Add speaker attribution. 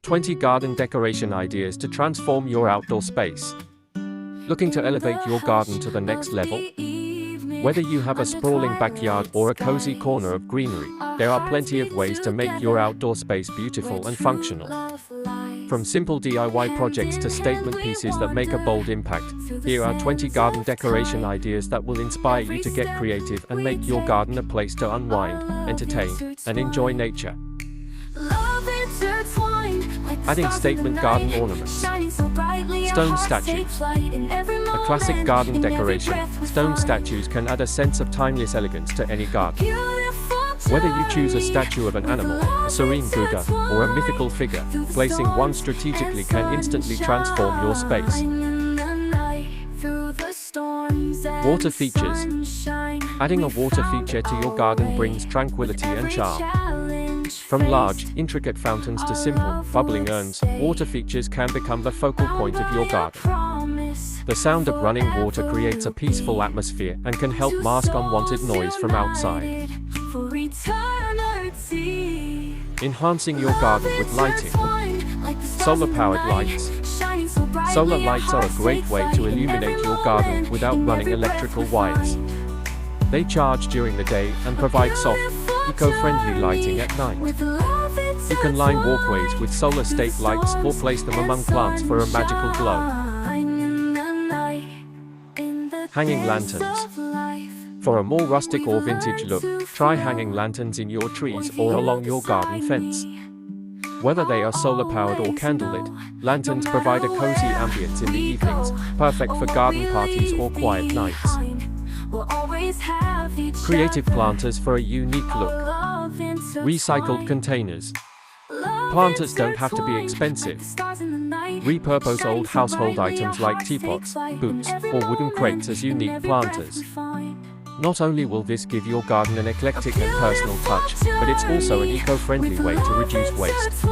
Speaker 1: 20 garden decoration ideas to transform your outdoor space. Looking to elevate your garden to the next level? Whether you have a sprawling backyard or a cozy corner of greenery, there are plenty of ways to make your outdoor space beautiful and functional. From simple DIY projects to statement pieces that make a bold impact, here are 20 garden decoration ideas that will inspire you to get creative and make your garden a place to unwind, entertain, and enjoy nature. Adding statement garden ornaments. Stone statues. A classic garden decoration, stone statues can add a sense of timeless elegance to any garden. Whether you choose a statue of an animal, a serene Buddha, or a mythical figure, placing one strategically can instantly transform your space. Water features. Adding a water feature to your garden brings tranquility and charm. From large, intricate fountains to simple, bubbling urns, water features can become the focal point of your garden. The sound of running water creates a peaceful atmosphere and can help mask unwanted noise from outside. Enhancing your garden with lighting. Solar-powered lights. Solar lights are a great way to illuminate your garden without running electrical wires. They charge during the day and provide soft, eco-friendly lighting at night. You can line walkways with solar state lights or place them among plants for a magical glow. Hanging lanterns. For a more rustic or vintage look, try hanging lanterns in your trees or along your garden fence. Whether they are solar-powered or candlelit, lanterns provide a cozy ambience in the evenings, perfect for garden parties or quiet nights. Creative planters for a unique look. Recycled containers. Planters don't have to be expensive. Repurpose old household items like teapots, boots, or wooden crates as unique planters. Not only will this give your garden an eclectic and personal touch, but it's also an eco-friendly way to reduce waste.